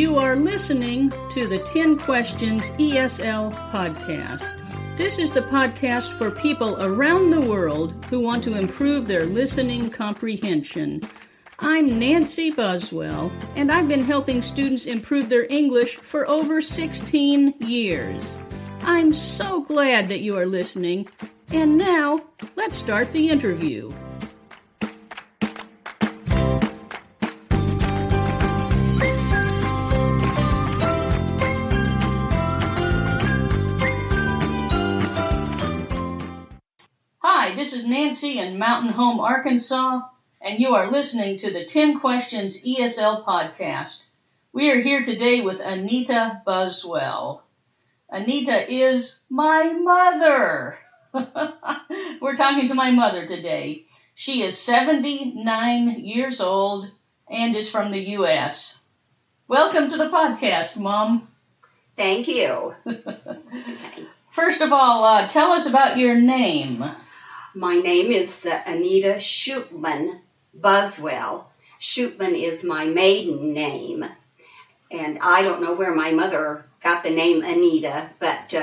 You are listening to the 10 Questions ESL podcast. This is the podcast for people around the world who want to improve their listening comprehension. I'm Nancy Buswell, and I've been helping students improve their English for over 16 years. I'm so glad that you are listening. And now, let's start the interview. Hi, this is Nancy in Mountain Home, Arkansas, and you are listening to the 10 Questions ESL podcast. We are here today with Anita Buswell. Anita is my mother. We're talking to my mother today. She is 79 years old and is from the U.S. Welcome to the podcast, Mom. Thank you. First of all, tell us about your name. My name is Anita Shootman Buswell. Shootman is my maiden name. And I don't know where my mother got the name Anita, but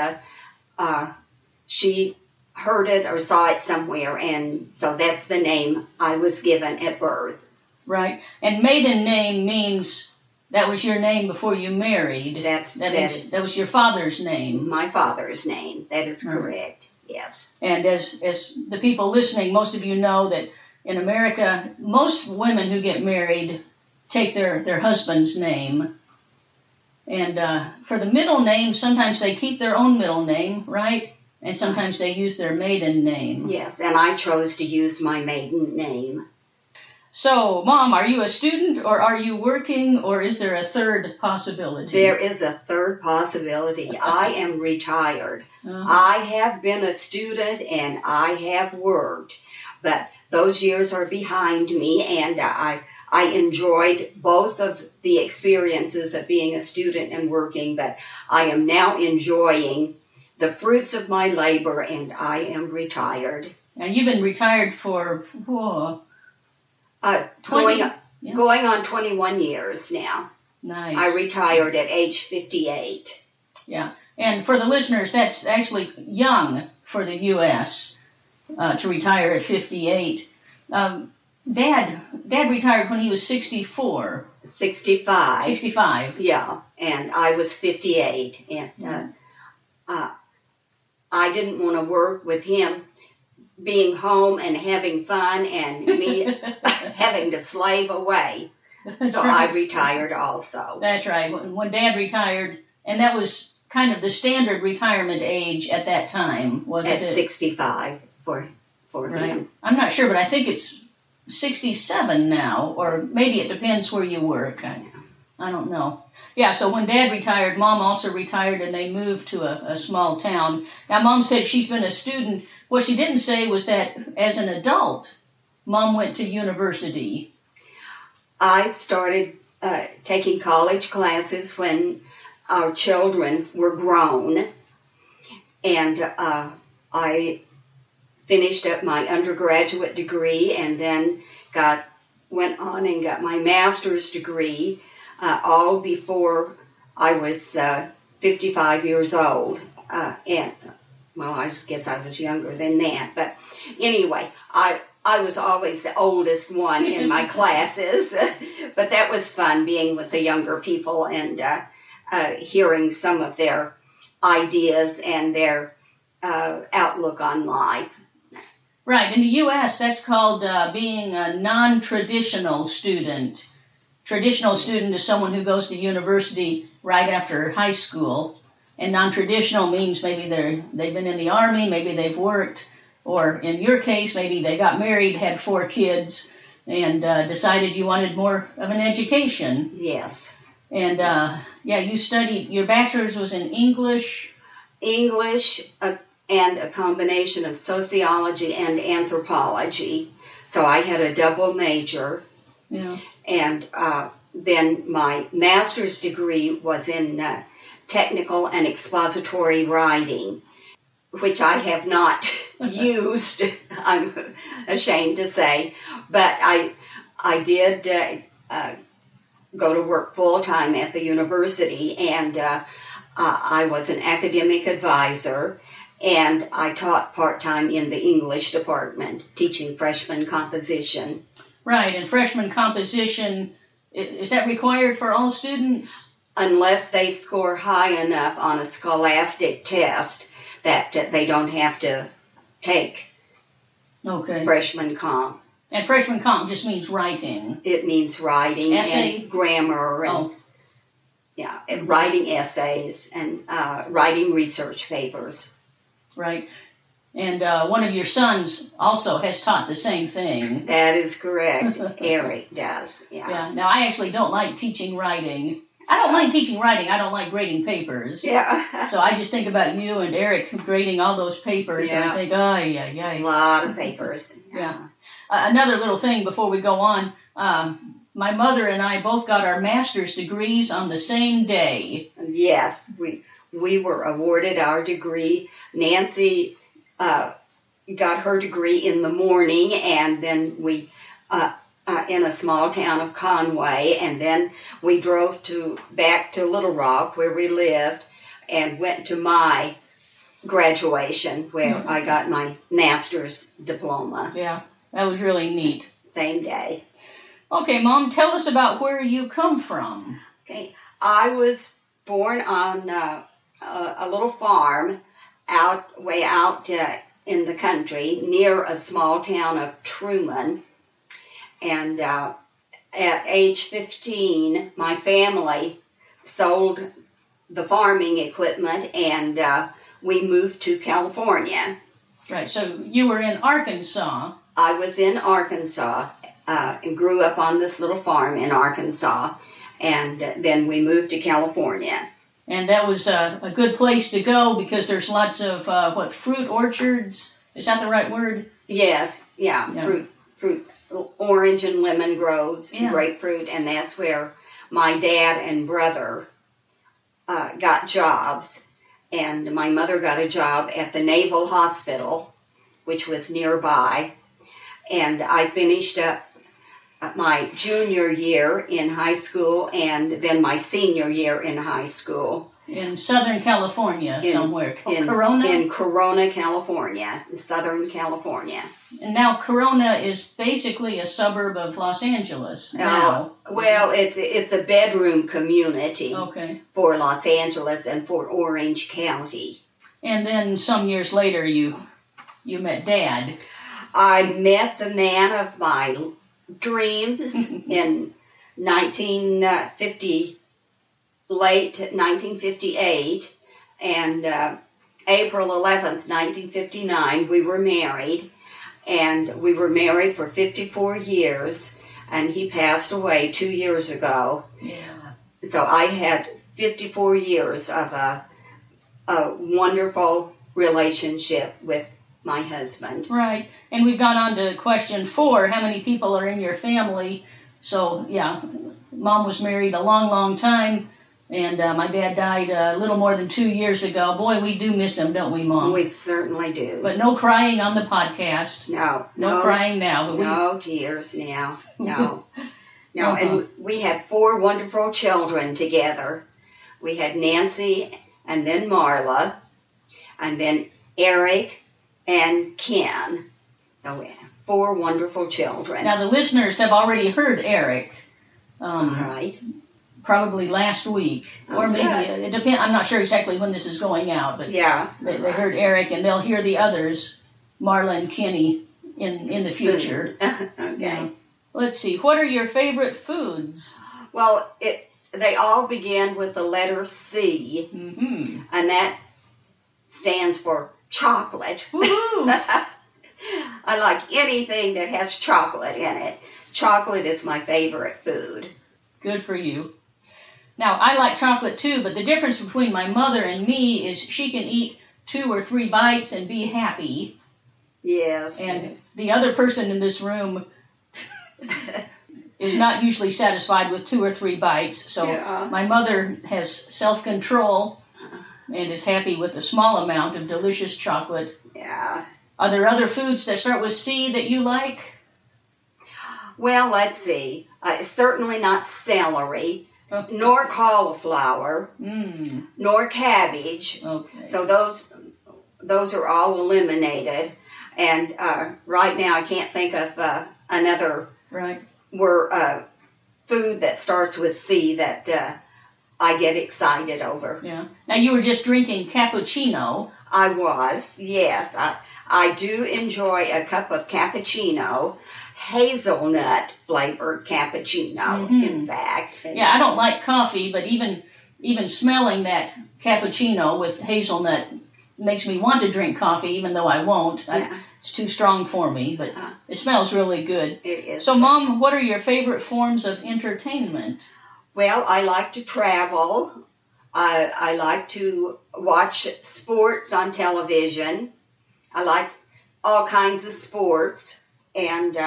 she heard it or saw it somewhere, and so that's the name I was given at birth. Right. And maiden name means that was your name before you married. That was your father's name. My father's name. That is correct. Yes. And as the people listening, most of you know that in America, most women who get married take their husband's name. And for the middle name, sometimes they keep their own middle name, right? And sometimes they use their maiden name. Yes, and I chose to use my maiden name. So, Mom, are you a student, or are you working, or is there a third possibility? There is a third possibility. I am retired. I have been a student and I have worked, but those years are behind me, and I enjoyed both of the experiences of being a student and working, but I am now enjoying the fruits of my labor, and I am retired. Now, you've been retired for going on 21 years now. Nice. I retired at age 58. Yeah, and for the listeners, that's actually young for the U.S. To retire at 58. Dad retired when he was 64. 65. 65. Yeah, and I was 58, and I didn't want to work with him being home and having fun and me having to slave away. That's so right. I retired also. That's right. When Dad retired, and that was kind of the standard retirement age at that time, wasn't it? At 65 for right. him. I'm not sure, but I think it's 67 now, or maybe it depends where you work. I don't know. Yeah, so when Dad retired, Mom also retired, and they moved to a small town. Now, Mom said she's been a student. What she didn't say was that as an adult, Mom went to university. I started taking college classes when our children were grown, and I finished up my undergraduate degree and then went on and got my master's degree, all before I was 55 years old. Well, I just guess I was younger than that. But anyway, I was always the oldest one in my classes. But that was fun, being with the younger people and hearing some of their ideas and their outlook on life. Right. In the U.S., that's called being a non-traditional student. Traditional student is someone who goes to university right after high school. And non-traditional means maybe they've been in the Army, maybe they've worked, or in your case, maybe they got married, had 4 kids, and decided you wanted more of an education. Yes. And, you studied, your bachelor's was in English? English, and a combination of sociology and anthropology. So I had a double major. Yeah. And then my master's degree was in technical and expository writing, which I have not used, I'm ashamed to say. But I did go to work full-time at the university, and I was an academic advisor, and I taught part-time in the English department, teaching freshman composition. Right, and freshman composition, is that required for all students? Unless they score high enough on a scholastic test that they don't have to take freshman comp. And freshman comp just means writing. It means writing and grammar and writing essays and writing research papers. Right. And one of your sons also has taught the same thing. That is correct. Eric does. Yeah. Now, I actually don't like teaching writing. I don't mind teaching writing. I don't like grading papers. Yeah. So I just think about you and Eric grading all those papers, and I think, a lot of papers. Yeah. Another little thing before we go on. My mother and I both got our master's degrees on the same day. Yes, we were awarded our degree. Nancy got her degree in the morning, and then we in a small town of Conway, and then we drove back to Little Rock where we lived and went to my graduation where I got my master's diploma. Yeah, that was really neat. Same day. Okay, Mom, tell us about where you come from. Okay, I was born on a little farm way out in the country near a small town of Truman. And at age 15, my family sold the farming equipment, and we moved to California. Right, so you were in Arkansas. I was in Arkansas and grew up on this little farm in Arkansas, and then we moved to California. And that was a good place to go because there's lots of, fruit orchards? Is that the right word? Yes, fruit. Orange and lemon groves, grapefruit, and that's where my dad and brother got jobs. And my mother got a job at the Naval Hospital, which was nearby. And I finished up my junior year in high school and then my senior year in high school. In Southern California somewhere. Corona? In Corona, California, Southern California. And now Corona is basically a suburb of Los Angeles now. Well, it's a bedroom community for Los Angeles and for Orange County. And then some years later you met Dad. I met the man of my dreams in late 1958, and April 11th, 1959, we were married, and we were married for 54 years, and he passed away 2 years ago. Yeah. So I had 54 years of a wonderful relationship with my husband. Right, and we've gone on to question 4, how many people are in your family? So, Mom was married a long, long time. And my dad died a little more than 2 years ago. Boy, we do miss him, don't we, Mom? We certainly do. But no crying on the podcast. No crying now. But no tears now. No. No, and we had 4 wonderful children together. We had Nancy, and then Marla, and then Eric and Ken. So we had 4 wonderful children. Now, the listeners have already heard Eric. Right. Probably last week, or maybe it depends. I'm not sure exactly when this is going out, but they heard Eric, and they'll hear the others, Marla and Kenny, in the future. Okay. Let's see. What are your favorite foods? Well, they all begin with the letter C, and that stands for chocolate. I like anything that has chocolate in it. Chocolate is my favorite food. Good for you. Now, I like chocolate too, but the difference between my mother and me is she can eat 2 or 3 bites and be happy. Yes. And the other person in this room is not usually satisfied with 2 or 3 bites. So my mother has self-control and is happy with a small amount of delicious chocolate. Yeah. Are there other foods that start with C that you like? Well, let's see. Certainly not celery, nor cauliflower, nor cabbage. Okay. So those are all eliminated. And right now I can't think of another food that starts with C that I get excited over. Yeah. Now you were just drinking cappuccino. I was, yes. I do enjoy a cup of cappuccino, hazelnut flavored cappuccino, in fact. Yeah, I don't like coffee, but even smelling that cappuccino with hazelnut makes me want to drink coffee, even though I won't. It's too strong for me, but it smells really good. It is. So, Mom, what are your favorite forms of entertainment? Well, I like to travel. I like to watch sports on television. I like all kinds of sports and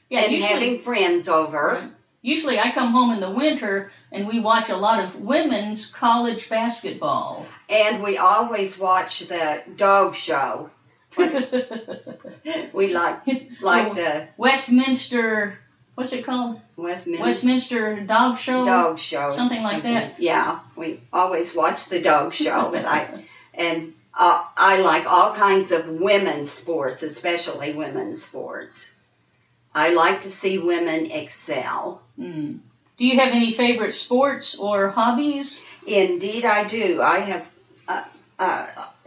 having friends over. Right. Usually I come home in the winter and we watch a lot of women's college basketball. And we always watch the dog show. We like the Westminster, what's it called? Westminster Dog Show? Dog Show. Something like that. Yeah, we always watch the dog show. But I like all kinds of women's sports, especially women's sports. I like to see women excel. Do you have any favorite sports or hobbies? Indeed, I do. I have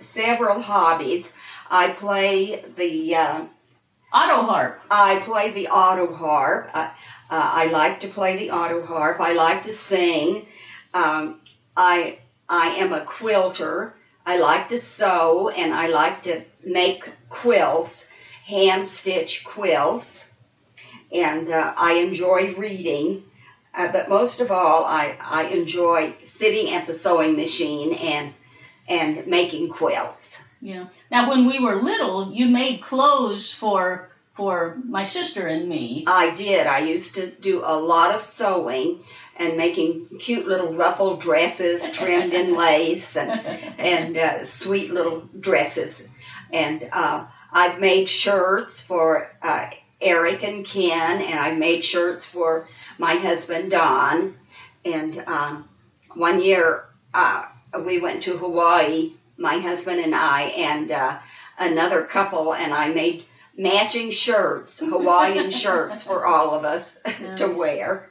several hobbies. I play the auto harp. I play the auto harp. I like to play the auto harp. I like to sing. I am a quilter. I like to sew, and I like to make quilts, hand-stitch quilts. And I enjoy reading. But most of all, I enjoy sitting at the sewing machine and making quilts. Yeah. Now, when we were little, you made clothes for my sister and me. I did. I used to do a lot of sewing and making cute little ruffled dresses trimmed in lace and sweet little dresses. And I've made shirts for Eric and Ken, and I've made shirts for my husband Don. And one year we went to Hawaii, my husband and I, and another couple, and I made matching shirts, Hawaiian shirts for all of us to wear.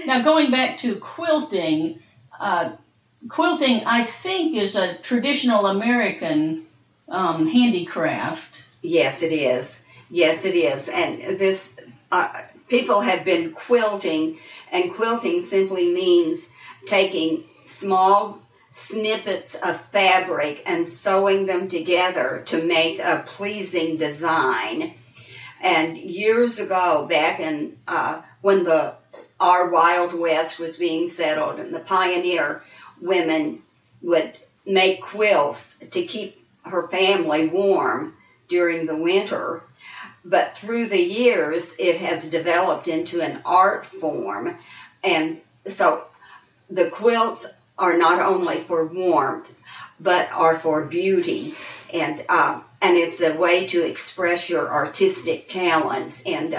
Now, going back to quilting, quilting I think is a traditional American handicraft. Yes, it is. Yes, it is. And this people have been quilting, and quilting simply means taking small snippets of fabric and sewing them together to make a pleasing design. And years ago, back in when our Wild West was being settled, and the pioneer women would make quilts to keep her family warm during the winter. But through the years, it has developed into an art form. And so the quilts are not only for warmth, but are for beauty. And it's a way to express your artistic talents. And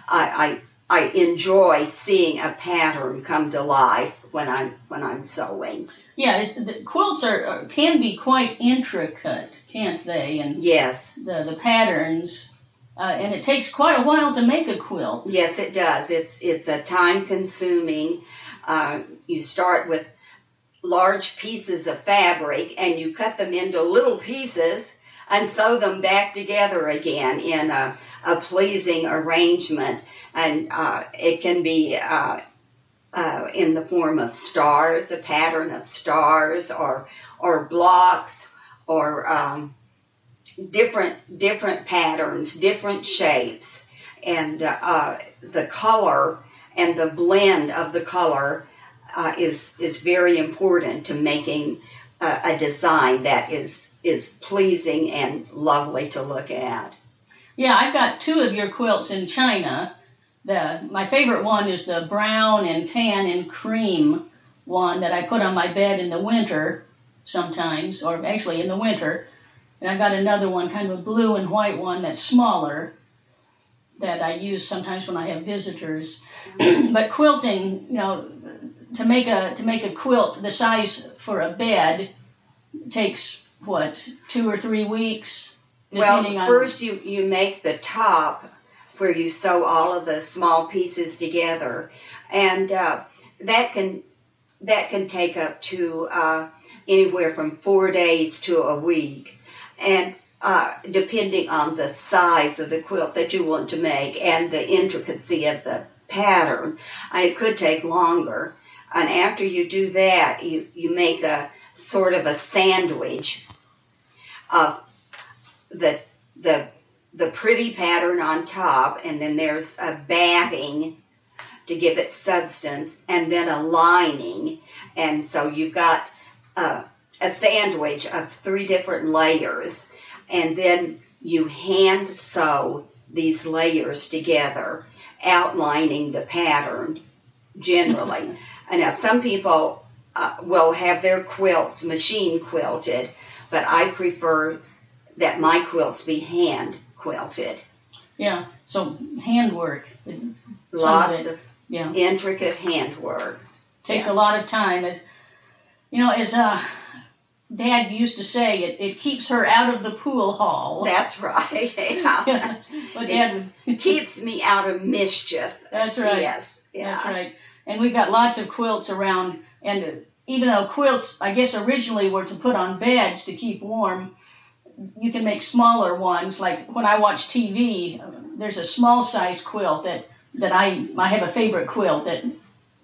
I enjoy seeing a pattern come to life when I'm sewing. Yeah, the quilts can be quite intricate, can't they? And yes, the patterns. And it takes quite a while to make a quilt. Yes, it does. It's a time-consuming. You start with large pieces of fabric, and you cut them into little pieces and sew them back together again in a pleasing arrangement. And it can be in the form of stars, a pattern of stars, or blocks, or different patterns, different shapes, and the color and the blend of the color is very important to making a design that is pleasing and lovely to look at. Yeah, I've got 2 of your quilts in China. My favorite one is the brown and tan and cream one that I put on my bed in the winter sometimes, or actually in the winter. And I've got another one, kind of a blue and white one that's smaller. that I use sometimes when I have visitors. But quilting, to make a quilt the size for a bed takes what, 2 or 3 weeks? Well, first you make the top where you sew all of the small pieces together, and that can take up to anywhere from 4 days to a week, and depending on the size of the quilt that you want to make and the intricacy of the pattern, it could take longer. And after you do that, you make a sort of a sandwich of the pretty pattern on top, and then there's a batting to give it substance, and then a lining. And so you've got a sandwich of 3 different layers, and then you hand sew these layers together, outlining the pattern generally. And now some people will have their quilts machine quilted, but I prefer that my quilts be hand quilted. Yeah, so handwork. Lots of intricate handwork. Takes a lot of time. As Dad used to say, it keeps her out of the pool hall. That's right. Yeah. Well, Dad it keeps me out of mischief. That's right. Yes. Yeah. That's right. And we've got lots of quilts around, and even though quilts, I guess, originally were to put on beds to keep warm, you can make smaller ones. Like when I watch TV, there's a small size quilt that I have a favorite quilt that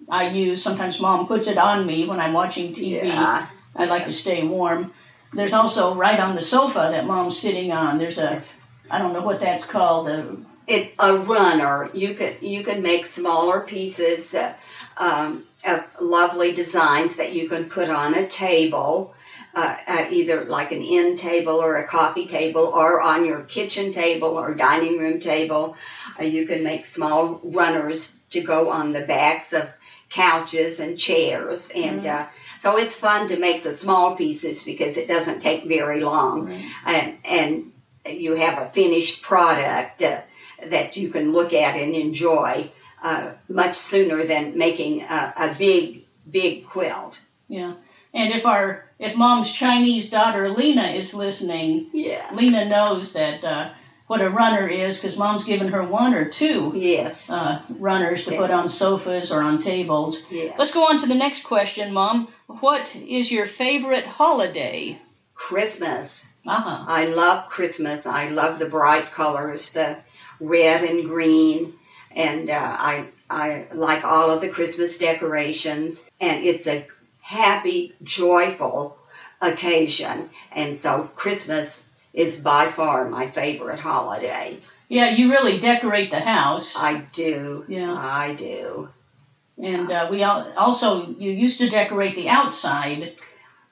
I use. Sometimes Mom puts it on me when I'm watching TV. Yeah. I like to stay warm. There's also right on the sofa that Mom's sitting on. There's I don't know what that's called. It's a runner. You could make smaller pieces of lovely designs that you can put on a table, either like an end table or a coffee table, or on your kitchen table or dining room table. You can make small runners to go on the backs of couches and chairs, and so it's fun to make the small pieces because it doesn't take very long, and you have a finished product that you can look at and enjoy much sooner than making a big quilt. Yeah, and if Mom's Chinese daughter Lena is listening, Lena knows that what a runner is, because Mom's given her 1 or 2 runners to put on sofas or on tables. Yeah. Let's go on to the next question, Mom. What is your favorite holiday? Christmas. Uh-huh. I love Christmas. I love the bright colors, the red and green, and I like all of the Christmas decorations, and it's a happy, joyful occasion, and so Christmas is by far my favorite holiday. Yeah, you really decorate the house. I do. Yeah. I do. And you used to decorate the outside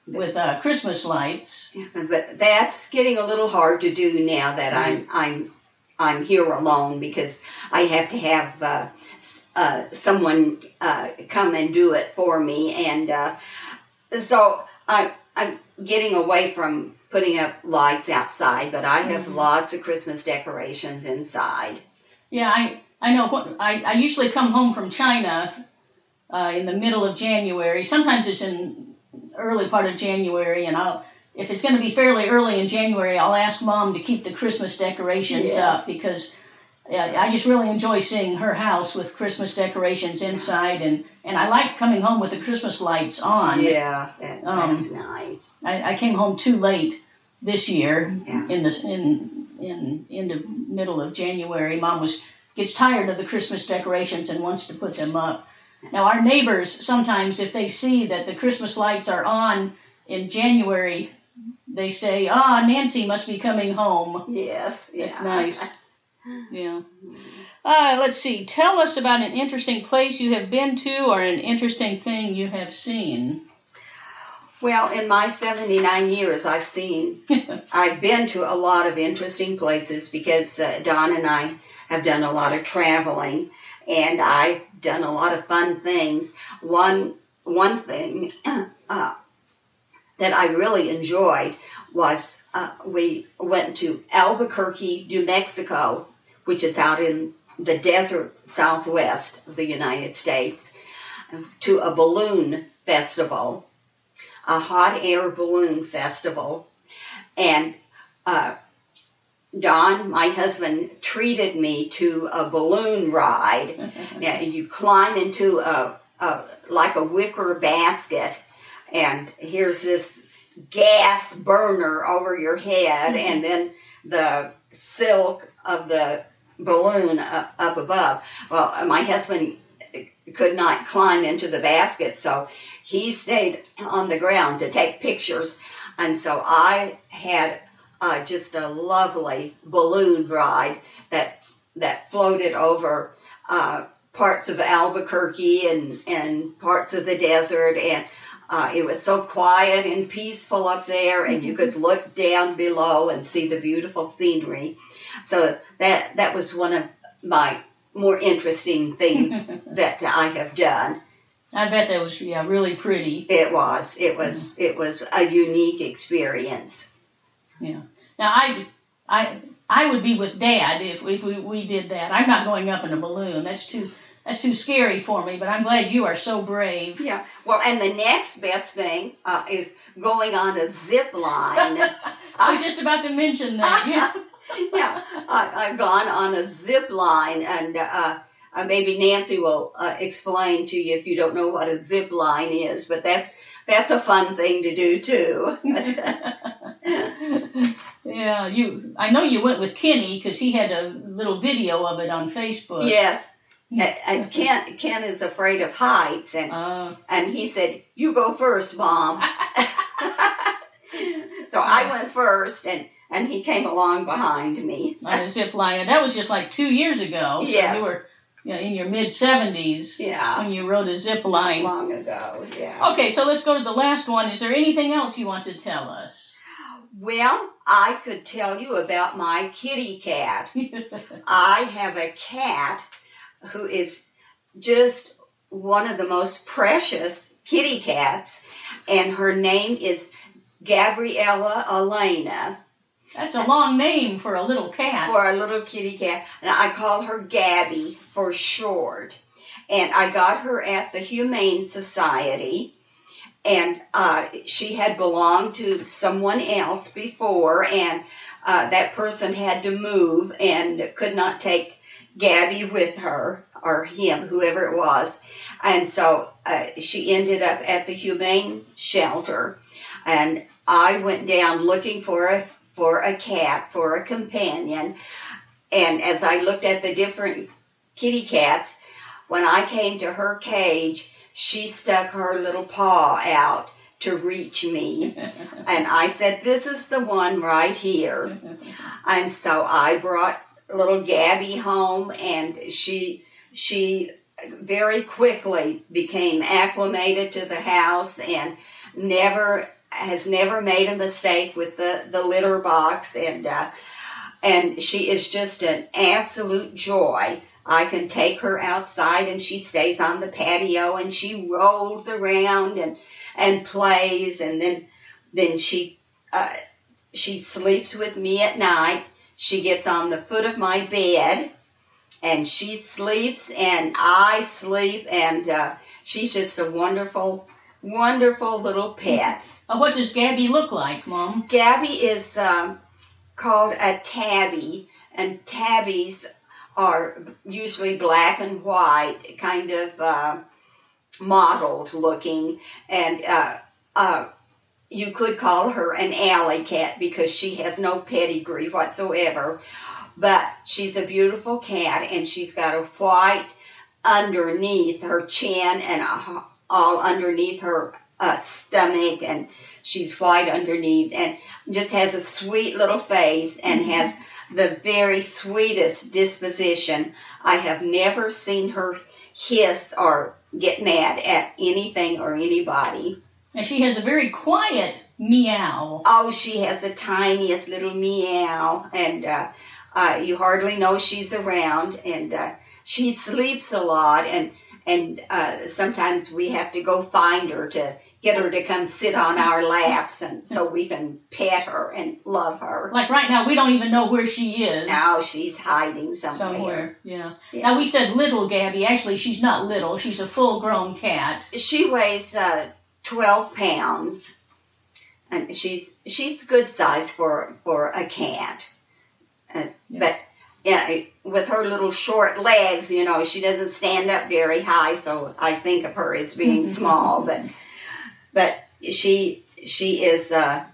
with Christmas lights. But that's getting a little hard to do now that I'm here alone, because I have to have someone come and do it for me, and so I'm getting away from putting up lights outside, but I have lots of Christmas decorations inside. Yeah, I know. I usually come home from China in the middle of January. Sometimes it's in early part of January, and if it's going to be fairly early in January, I'll ask Mom to keep the Christmas decorations up, because I just really enjoy seeing her house with Christmas decorations inside, and I like coming home with the Christmas lights on. Yeah, that's nice. I came home too late this year in the middle of January. Mom gets tired of the Christmas decorations and wants to put them up. Now our neighbors, sometimes if they see that the Christmas lights are on in January, they say, Nancy must be coming home. Yes. Yeah. It's nice. Yeah. Let's see. Tell us about an interesting place you have been to, or an interesting thing you have seen. Well, in my 79 years, I've been to a lot of interesting places, because Don and I have done a lot of traveling, and I've done a lot of fun things. One thing that I really enjoyed was we went to Albuquerque, New Mexico, which is out in the desert southwest of the United States to a balloon festival, a hot air balloon festival. And Don, my husband, treated me to a balloon ride. Now, you climb into like a wicker basket, and here's this gas burner over your head, and then the silk of the balloon up above. Well, my husband could not climb into the basket, so he stayed on the ground to take pictures. And so I had just a lovely balloon ride that floated over parts of Albuquerque and parts of the desert, and it was so quiet and peaceful up there, and you could look down below and see the beautiful scenery. So that was one of my more interesting things that I have done. I bet that was really pretty. It was a unique experience. Yeah. Now I would be with Dad if we did that. I'm not going up in a balloon. That's too scary for me. But I'm glad you are so brave. Yeah. Well, and the next best thing is going on a zip line. I was just about to mention that. Yeah. Yeah. I've gone on a zip line, and maybe Nancy will explain to you if you don't know what a zip line is. But that's a fun thing to do too. Yeah, I know you went with Kenny because he had a little video of it on Facebook. Yes, and Ken is afraid of heights, and he said, "You go first, Mom." So I went first, and he came along behind me on a zip line. And that was just like 2 years ago. So yes. You were in your mid-70s when you rode a zip line. Long ago, yeah. Okay, so let's go to the last one. Is there anything else you want to tell us? Well, I could tell you about my kitty cat. I have a cat who is just one of the most precious kitty cats, and her name is Gabriella Elena. That's a long name for a little cat. For a little kitty cat. And I call her Gabby for short. And I got her at the Humane Society. And she had belonged to someone else before. And that person had to move and could not take Gabby with her, or him, whoever it was. And so she ended up at the Humane Shelter. And I went down looking for a cat, for a companion. And as I looked at the different kitty cats, when I came to her cage, she stuck her little paw out to reach me. And I said, "This is the one right here." And so I brought little Gabby home, and she very quickly became acclimated to the house and has never made a mistake with the litter box, and she is just an absolute joy. I can take her outside, and she stays on the patio, and she rolls around and plays, and then she sleeps with me at night. She gets on the foot of my bed, and she sleeps, and I sleep, and she's just a wonderful, wonderful little pet. What does Gabby look like, Mom? Gabby is called a tabby, and tabbies are usually black and white, kind of mottled looking, and you could call her an alley cat because she has no pedigree whatsoever, but she's a beautiful cat, and she's got a white underneath her chin and all underneath her stomach, and she's white underneath, and just has a sweet little face and has the very sweetest disposition. I have never seen her hiss or get mad at anything or anybody. And she has a very quiet meow. Oh, she has the tiniest little meow, and you hardly know she's around, and she sleeps a lot, and sometimes we have to go find her to get her to come sit on our laps, and so we can pet her and love her. Like right now, we don't even know where she is. Now she's hiding somewhere. Somewhere, yeah. Now we said little Gabby. Actually, she's not little. She's a full-grown cat. She weighs 12 pounds, and she's good size for a cat. But with her little short legs, she doesn't stand up very high, so I think of her as being small. But she is a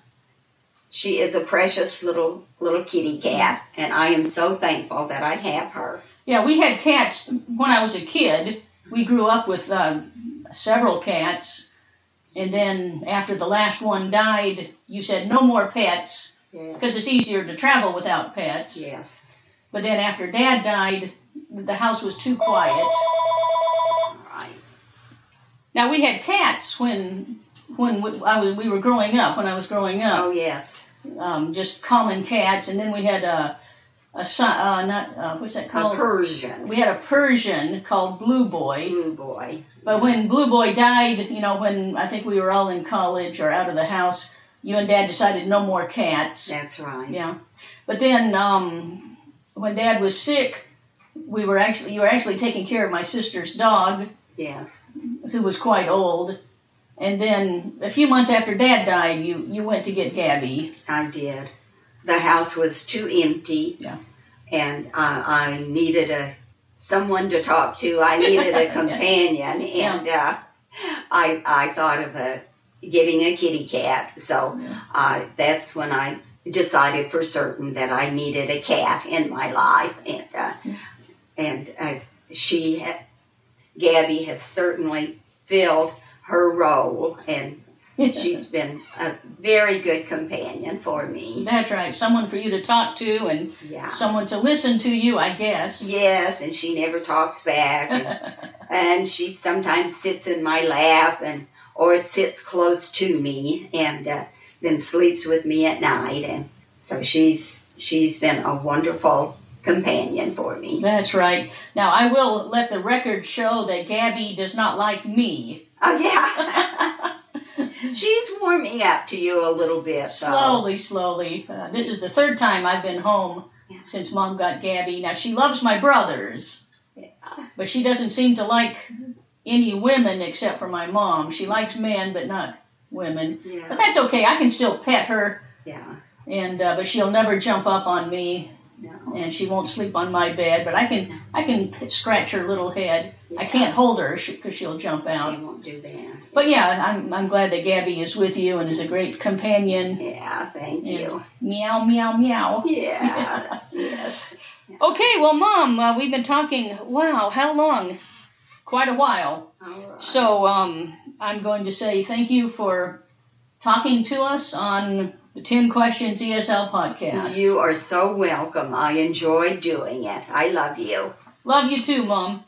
precious little kitty cat, and I am so thankful that I have her. Yeah, we had cats when I was a kid. We grew up with several cats, and then after the last one died, you said no more pets. Because it's easier to travel without pets. Yes. But then after Dad died, the house was too quiet. All right. Now we had cats when we were growing up. When I was growing up. Oh yes. Just common cats, and then we had what's that called? A Persian. We had a Persian called Blue Boy. Blue Boy. But when Blue Boy died, when I think we were all in college or out of the house, you and Dad decided no more cats. That's right. Yeah. But then when Dad was sick, you were actually taking care of my sister's dog. Yes. Who was quite old. And then a few months after Dad died, you went to get Gabby. I did. The house was too empty. Yeah. And I needed someone to talk to. I needed a companion. And I thought of getting a kitty cat. So that's when I decided for certain that I needed a cat in my life. And Gabby has certainly filled her role, and she's been a very good companion for me. That's right. Someone for you to talk to, and someone to listen to you, I guess. Yes, and she never talks back. And she sometimes sits in my lap or sits close to me, and then sleeps with me at night. And so she's been a wonderful companion for me. That's right. Now, I will let the record show that Gabby does not like me. Oh, yeah. She's warming up to you a little bit. Slowly. This is the third time I've been home since Mom got Gabby. Now, she loves my brothers, but she doesn't seem to like any women except for my mom. She likes men, but not women. Yeah. But that's okay. I can still pet her. Yeah. And but she'll never jump up on me. No. And she won't sleep on my bed, but I can scratch her little head. Yeah. I can't hold her because she'll jump out. She won't do that. But yeah, I'm glad that Gabby is with you and is a great companion. Yeah, thank you. Meow, meow, meow. Yes, yes. Okay, well, Mom, we've been talking, wow, how long? Quite a while. All right. So I'm going to say thank you for talking to us on the 10 Questions ESL podcast. You are so welcome. I enjoy doing it. I love you. Love you too, Mom.